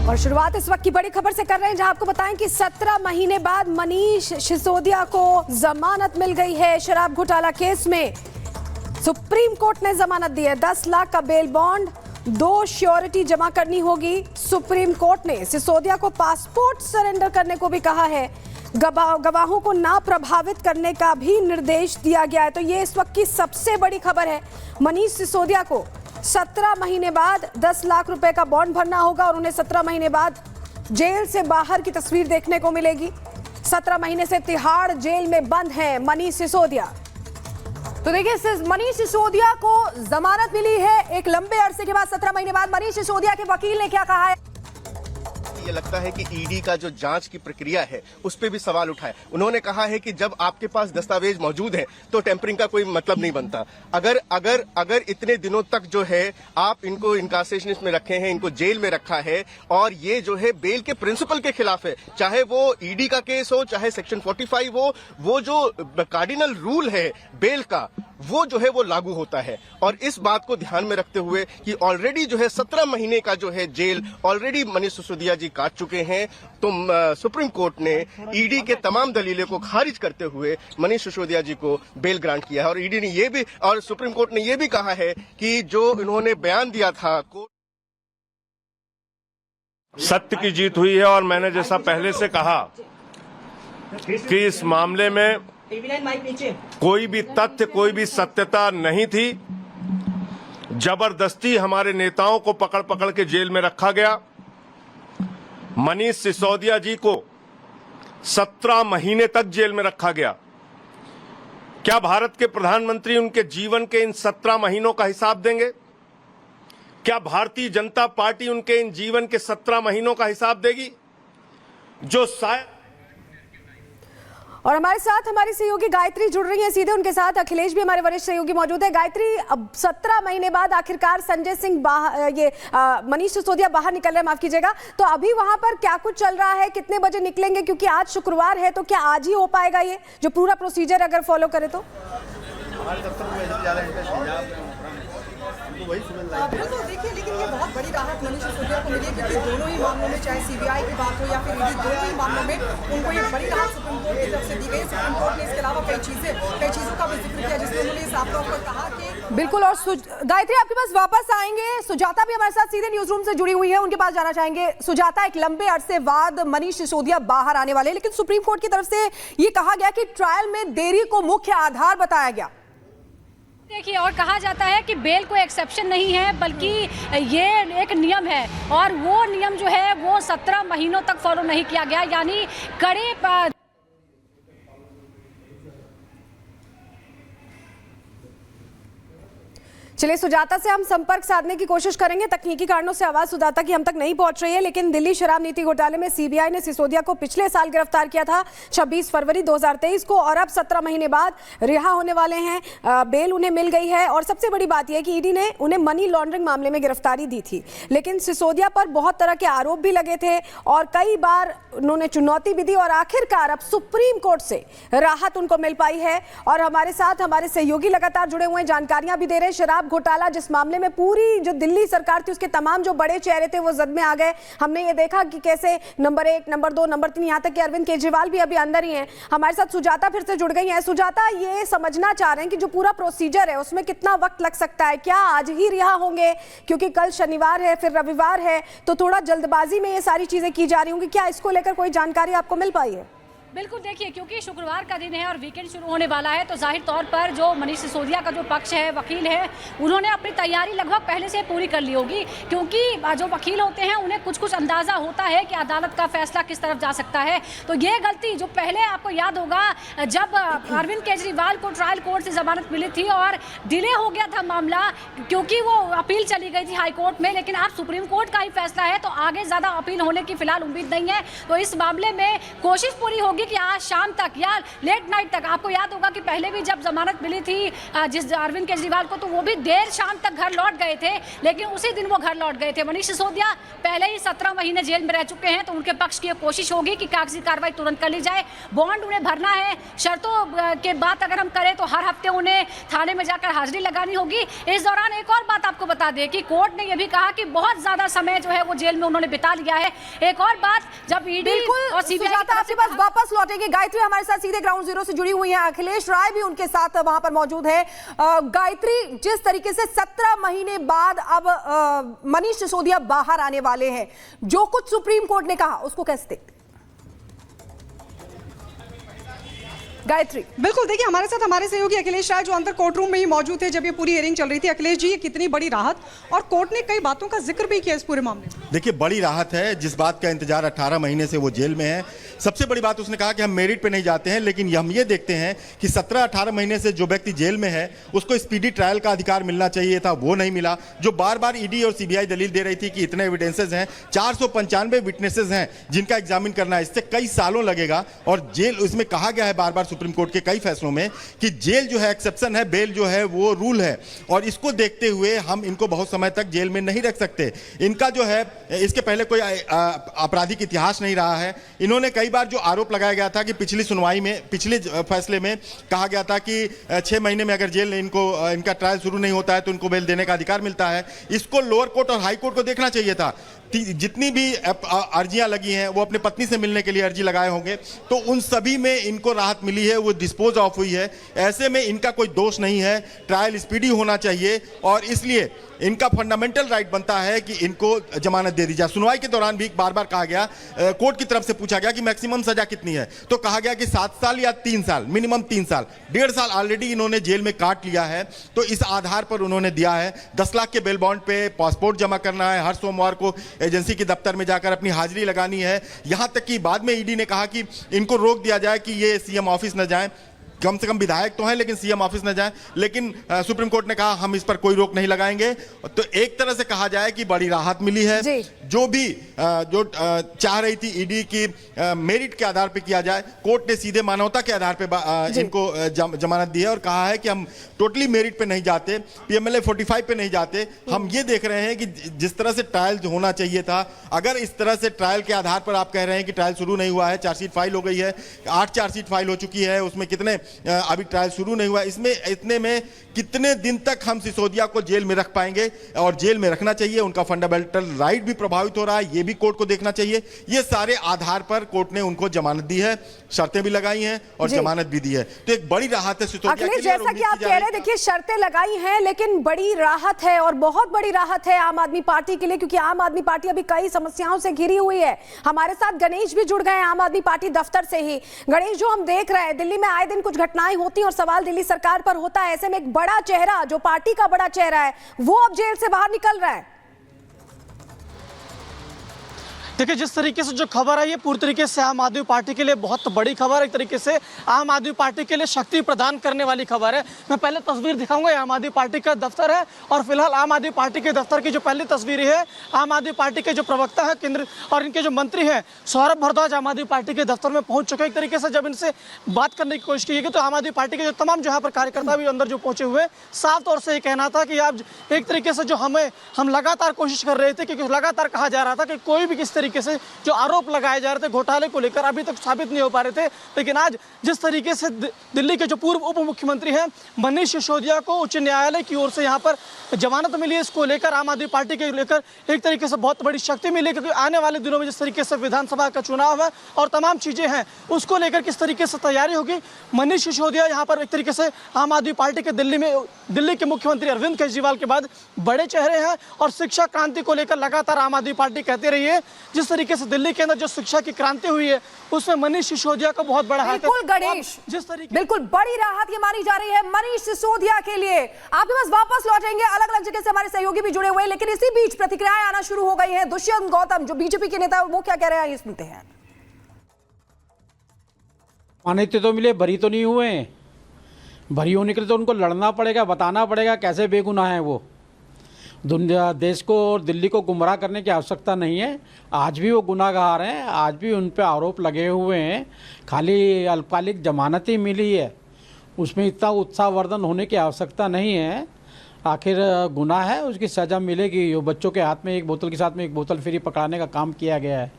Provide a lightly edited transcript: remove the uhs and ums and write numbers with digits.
और शुरुआत इस वक्त की बड़ी खबर से कर रहे हैं, जहां आपको बताएं कि 17 महीने बाद मनीष सिसोदिया को जमानत मिल गई है। शराब घोटाला केस में सुप्रीम कोर्ट ने जमानत दी है। 10 लाख का बेल बॉन्ड, 2 श्योरिटी जमा करनी होगी। सुप्रीम कोर्ट ने सिसोदिया को पासपोर्ट सरेंडर करने को भी कहा है। गवाहों को ना प्रभावित करने का भी निर्देश दिया गया है। तो ये इस वक्त की सबसे बड़ी खबर है। मनीष सिसोदिया को 17 महीने बाद 10 लाख रुपए का बॉन्ड भरना होगा और उन्हें 17 महीने बाद जेल से बाहर की तस्वीर देखने को मिलेगी। 17 महीने से तिहाड़ जेल में बंद हैं मनीष सिसोदिया। तो देखिए, मनीष सिसोदिया को जमानत मिली है एक लंबे अरसे के बाद। 17 महीने बाद मनीष सिसोदिया के वकील ने क्या कहा है? ये लगता है कि ईडी का जो जांच की प्रक्रिया है उस पे भी सवाल उठाए। उन्होंने कहा है कि जब आपके पास दस्तावेज मौजूद हैं तो टेम्परिंग का कोई मतलब नहीं बनता। अगर इतने दिनों तक जो है आप इनको इनकार्सेशनिस्ट में रखे हैं, इनको जेल में रखा है और ये जो है बेल के प्रिंसिपल के खिलाफ है, चाहे वो ईडी का केस हो, चाहे सेक्शन 45 हो, वो जो कार्डिनल रूल है बेल का वो जो है वो लागू होता है। और इस बात को ध्यान में रखते हुए कि ऑलरेडी जो है 17 महीने का जो है जेल ऑलरेडी मनीष सिसोदिया जी काट चुके हैं, तो सुप्रीम कोर्ट ने ईडी के तमाम दलीलों को खारिज करते हुए मनीष सिसोदिया जी को बेल ग्रांट किया है। और ईडी ने ये भी और सुप्रीम कोर्ट ने ये भी कहा है कि जो इन्होंने बयान दिया था सत्य की जीत हुई है। और मैंने जैसा पहले से कहा कि इस मामले में कोई भी तथ्य, कोई भी सत्यता नहीं थी। जबरदस्ती हमारे नेताओं को पकड़ पकड़ के जेल में रखा गया। मनीष सिसोदिया जी को 17 महीने तक जेल में रखा गया। क्या भारत के प्रधानमंत्री उनके जीवन के इन 17 महीनों का हिसाब देंगे? क्या भारतीय जनता पार्टी उनके इन जीवन के 17 महीनों का हिसाब देगी? जो शायद। और हमारे साथ हमारी सहयोगी गायत्री जुड़ रही हैं सीधे, उनके साथ अखिलेश भी हमारे वरिष्ठ सहयोगी मौजूद है। गायत्री, अब 17 महीने बाद आखिरकार संजय सिंह मनीष सिसोदिया बाहर निकल रहे हैं, माफ कीजिएगा, तो अभी वहां पर क्या कुछ चल रहा है? कितने बजे निकलेंगे? क्योंकि आज शुक्रवार है, तो क्या आज ही हो पाएगा ये जो पूरा प्रोसीजर अगर फॉलो करे तो? बिल्कुल, देखिए, लेकिन ये बहुत बड़ी राहत मनीष सिसोदिया को मिली है, क्योंकि दोनों ही मामलों में, चाहे सीबीआई की बात हो या फिर ईडी, दोनों ही मामलों में उनको ये बड़ी राहत सुप्रीम कोर्ट की तरफ से दी गई। सुप्रीम कोर्ट ने इसके अलावा कई चीजों का भी जिक्र किया, जिसमें उन्होंने साफ तौर पर कहा कि बिल्कुल। और गायत्री, आपके पास वापस आएंगे। सुजाता भी हमारे साथ सीधे न्यूज रूम से जुड़ी हुई है, उनके पास जाना चाहेंगे। सुजाता, एक लंबे अरसे बाद मनीष सिसोदिया बाहर आने वाले, लेकिन सुप्रीम कोर्ट की तरफ से ये कहा गया कि ट्रायल में देरी को मुख्य आधार बताया गया। देखिए, और कहा जाता है कि बेल कोई एक्सेप्शन नहीं है, बल्कि ये एक नियम है और वो नियम जो है वो 17 महीनों तक फॉलो नहीं किया गया। यानी कड़े चलिए, सुजाता से हम संपर्क साधने की कोशिश करेंगे। तकनीकी कारणों से आवाज सुजाता की हम तक नहीं पहुंच रही है, लेकिन दिल्ली शराब नीति घोटाले में सीबीआई ने सिसोदिया को पिछले साल गिरफ्तार किया था 26 फरवरी 2023 को, और अब 17 महीने बाद रिहा होने वाले हैं। बेल उन्हें मिल गई है। और सबसे बड़ी बात यह है कि ईडी ने उन्हें मनी लॉन्ड्रिंग मामले में गिरफ्तारी दी थी, लेकिन सिसोदिया पर बहुत तरह के आरोप भी लगे थे और कई बार उन्होंने चुनौती भी दी, और आखिरकार अब सुप्रीम कोर्ट से राहत उनको मिल पाई है। और हमारे साथ हमारे सहयोगी लगातार जुड़े हुए हैं, जानकारियां भी दे रहे हैं। शराब घोटाला जिस मामले में पूरी जो दिल्ली सरकार थी, उसके तमाम जो बड़े चेहरे थे वो जद में आ गए। हमने ये देखा कि कैसे नंबर 1, नंबर 2, नंबर 3, यहां तक कि अरविंद केजरीवाल भी अभी अंदर ही हैं। हमारे साथ सुजाता फिर से जुड़ गई हैं। सुजाता, ये समझना चाह रहे हैं कि जो पूरा प्रोसीजर है उसमें कितना वक्त लग सकता है? क्या आज ही रिहा होंगे? क्योंकि कल शनिवार है, फिर रविवार है, तो थोड़ा जल्दबाजी में ये सारी चीजें की जा रही होंगी। क्या इसको लेकर कोई जानकारी आपको मिल पाई है? बिल्कुल, देखिए, क्योंकि शुक्रवार का दिन है और वीकेंड शुरू होने वाला है, तो जाहिर तौर पर जो मनीष सिसोदिया का जो पक्ष है, वकील है, उन्होंने अपनी तैयारी लगभग पहले से पूरी कर ली होगी। क्योंकि जो वकील होते हैं उन्हें कुछ कुछ अंदाज़ा होता है कि अदालत का फैसला किस तरफ जा सकता है। तो ये गलती जो पहले आपको याद होगा, जब अरविंद केजरीवाल को ट्रायल कोर्ट से जमानत मिली थी और डिले हो गया था मामला, क्योंकि वो अपील चली गई थी हाई कोर्ट में, लेकिन अब सुप्रीम कोर्ट का ही फैसला है, तो आगे ज़्यादा अपील होने की फिलहाल उम्मीद नहीं है। तो इस मामले में कोशिश पूरी होगी होगी कि आज शाम तक या लेट नाइट तक, आपको याद होगा कि पहले भी जब जमानत मिली थी जिस अरविंद केजरीवाल को, तो वो भी देर शाम तक घर लौट गए थे, लेकिन उसी दिन वो घर लौट गए थे। मनीष सिसोदिया पहले ही 17 महीने जेल में रह चुके हैं, तो उनके पक्ष की कोशिश होगी कि कागजी कार्रवाई तुरंत कर ली जाए। बॉन्ड उन्हें भरना है। शर्तों के बात अगर हम करें तो हर हफ्ते उन्हें थाने में जाकर हाजिरी लगानी होगी। इस दौरान एक और बात आपको बता दें कि कोर्ट ने यह भी कहा कि बहुत ज्यादा समय जो है वो जेल में उन्होंने बिता लिया है। एक और बात, जब ईडी और सीबीआई आपके पास वापस लौटेंगे। गायत्री हमारे साथ सीधे ग्राउंड जीरो से जुड़ी हुई है, अखिलेश राय भी उनके साथ वहां पर मौजूद है। गायत्री, जिस तरीके से 17 महीने बाद अब मनीष सिसोदिया बाहर आने वाले हैं, जो कुछ सुप्रीम कोर्ट ने कहा उसको कैसे देखते? गायत्री। बिल्कुल, देखिए हमारे साथ हमारे सहयोगी अखिलेश राय जो अंदर कोर्ट रूम में ही मौजूद थे जब ये पूरी हियरिंग चल रही थी। अखिलेश जी, ये कितनी बड़ी राहत, और कोर्ट ने कई बातों का जिक्र भी किया इस पूरे मामले में। देखिए, बड़ी राहत है। जिस बात का इंतजार 18 महीने से वो जेल में है, सबसे बड़ी बात उसने कहा कि हम मेरिट पे नहीं जाते हैं, लेकिन हम ये देखते हैं कि 17-18 महीने से जो व्यक्ति जेल में है उसको स्पीडी ट्रायल का अधिकार मिलना चाहिए था, वो नहीं मिला। जो बार बार ईडी और सीबीआई दलील दे रही थी कि इतने एविडेंसेस हैं, 495 विटनेसेस हैं जिनका एग्जामिन करना है, इससे कई सालों लगेगा। और जेल, इसमें कहा गया है बार बार सुप्रीम कोर्ट के कई फैसलों में कि जेल जो है एक्सेप्शन है, बेल जो है वो रूल है, और इसको देखते हुए हम इनको बहुत समय तक जेल में नहीं रख सकते। इनका जो है, इसके पहले कोई आपराधिक इतिहास नहीं रहा है। इन्होंने कई बार जो आरोप लगाया गया था कि पिछली सुनवाई में, पिछले फैसले में कहा गया था कि 6 महीने में अगर जेल इनका ट्रायल शुरू नहीं होता है तो इनको बेल देने का अधिकार मिलता है। इसको लोअर कोर्ट और हाई कोर्ट को देखना चाहिए था। जितनी भी अर्जियां लगी हैं वो अपने पत्नी से मिलने के लिए अर्जी लगाए होंगे, तो उन सभी में इनको राहत मिली है, वो डिस्पोज ऑफ हुई है। ऐसे में इनका कोई दोष नहीं है, ट्रायल स्पीडी होना चाहिए, और इसलिए इनका फंडामेंटल राइट बनता है कि इनको जमानत दे दी जाए। सुनवाई के दौरान भी बार बार कहा गया, कोर्ट की तरफ से पूछा गया कि मैक्सिमम सजा कितनी है, तो कहा गया कि 7 साल या 3 साल, मिनिमम 3 साल। 1.5 साल ऑलरेडी इन्होंने जेल में काट लिया है, तो इस आधार पर उन्होंने दिया है। 10 लाख के बेल बॉन्ड पे पासपोर्ट जमा करना है, हर सोमवार को एजेंसी के दफ्तर में जाकर अपनी हाजिरी लगानी है। यहां तक कि बाद में ईडी ने कहा कि इनको रोक दिया जाए कि ये सीएम ऑफिस न जाएं, कम से कम विधायक तो हैं लेकिन सीएम ऑफिस न जाए, लेकिन सुप्रीम कोर्ट ने कहा हम इस पर कोई रोक नहीं लगाएंगे। तो एक तरह से कहा जाए कि बड़ी राहत मिली है। जो भी चाह रही थी ईडी की मेरिट के आधार पे किया जाए, कोर्ट ने सीधे मानवता के आधार पे इनको जमानत दी है और कहा है कि हम टोटली मेरिट पे नहीं जाते, पीएमएलए 45 पे नहीं जाते। हम ये देख रहे हैं कि जिस तरह से ट्रायल होना चाहिए था, अगर इस तरह से ट्रायल के आधार पर आप कह रहे हैं कि ट्रायल शुरू नहीं हुआ है, चार्जशीट फाइल हो गई है, 8 चार्जशीट फाइल हो चुकी है, उसमें कितने अभी ट्रायल शुरू नहीं हुआ, इसमें इतने में कितने दिन तक हम सिसोदिया को जेल में रख पाएंगे? और जेल में रखना चाहिए, उनका फंडामेंटल राइट भी प्रभावित हो रहा है, ये भी कोर्ट को देखना चाहिए। ये सारे आधार पर कोर्ट ने उनको जमानत दी है, शर्तें भी लगाई हैं और जमानत भी दी है, तो एक बड़ी राहत है सिसोदिया के लिए। जैसा कि आप कह रहे हैं, देखिए शर्तें लगाई हैं लेकिन बड़ी राहत है, और बहुत बड़ी राहत है आम आदमी पार्टी के लिए, क्योंकि आम आदमी पार्टी अभी कई समस्याओं से घिरी हुई है। हमारे साथ गणेश भी जुड़ गए हैं आम आदमी पार्टी दफ्तर से ही। गणेश, जो हम देख रहे हैं दिल्ली में आए दिन कुछ घटनाएं होती हैं और सवाल दिल्ली सरकार पर होता है, ऐसे में एक बड़ा चेहरा, जो पार्टी का बड़ा चेहरा है, वो अब जेल से बाहर निकल रहा है। देखिए, जिस तरीके से जो खबर है ये पूरी तरीके से आम आदमी पार्टी के लिए बहुत बड़ी खबर है, एक तरीके से आम आदमी पार्टी के लिए शक्ति प्रदान करने वाली खबर है। मैं पहले तस्वीर दिखाऊंगा, आम आदमी पार्टी का दफ्तर है, और फिलहाल आम आदमी पार्टी के दफ्तर की जो पहली तस्वीर है, आम आदमी पार्टी के जो प्रवक्ता है केंद्र और इनके जो मंत्री हैं सौरभ भारद्वाज आम आदमी पार्टी के दफ्तर में पहुंच चुके हैं। एक तरीके से जब इनसे बात करने की कोशिश की गई तो आम आदमी पार्टी के जो तमाम जो यहाँ पर कार्यकर्ता भी अंदर जो पहुंचे हुए, साफ तौर से ये कहना था कि आप एक तरीके से जो हम लगातार कोशिश कर रहे थे, क्योंकि लगातार कहा जा रहा था कि कोई भी किस तरीके से जो आरोप लगाए जा रहे थे घोटाले को लेकर अभी तक साबित नहीं हो पा रहे थे। लेकिन आज जिस तरीके से दिल्ली के जो पूर्व उप मुख्यमंत्री हैं मनीष सिसोदिया को उच्च न्यायालय की ओर से यहाँ पर जमानत मिली है, इसको लेकर आम आदमी पार्टी के लेकर एक तरीके से बहुत बड़ी शक्ति मिली, क्योंकि आने वाले दिनों में जिस तरीके से विधानसभा का चुनाव है और तमाम चीजें हैं उसको लेकर किस तरीके से तैयारी होगी। मनीष सिसोदिया यहाँ पर एक तरीके से आम आदमी पार्टी के दिल्ली के मुख्यमंत्री अरविंद केजरीवाल के बाद बड़े चेहरे हैं, और शिक्षा क्रांति को लेकर लगातार आम आदमी पार्टी कहते रही है। जिस तरीके से दिल्ली के अंदर जो शिक्षा की क्रांति हुई है उसमें मनीष सिसोदिया को बहुत बड़ा हाथ है। बिल्कुल गणेश, जिस तरीके बिल्कुल बड़ी राहत ये मानी जा रही है मनीष सिसोदिया के लिए। आपके पास वापस लौटेंगे, अलग अलग जगह से हमारे सहयोगी भी जुड़े हुए हैं, लेकिन इसी बीच प्रतिक्रियाएं आना शुरू हो गई हैं। दुष्यंत गौतम जो बीजेपी के नेता, वो क्या कह रहे हैं, ये सुनते हैं। मान्यता तो मिले, भरी तो नहीं हुए, भरी होने के लिए तो उनको लड़ना पड़ेगा, बताना पड़ेगा कैसे बेगुनाह है वो। दुनिया देश को और दिल्ली को गुमराह करने की आवश्यकता नहीं है। आज भी वो गुनाहगार हैं, आज भी उन पे आरोप लगे हुए हैं। खाली अल्पकालिक जमानत ही मिली है, उसमें इतना उत्साहवर्धन होने की आवश्यकता नहीं है। आखिर गुनाह है, उसकी सज़ा मिलेगी। जो बच्चों के हाथ में एक बोतल के साथ में एक बोतल फ्री पकड़ाने का काम किया गया है,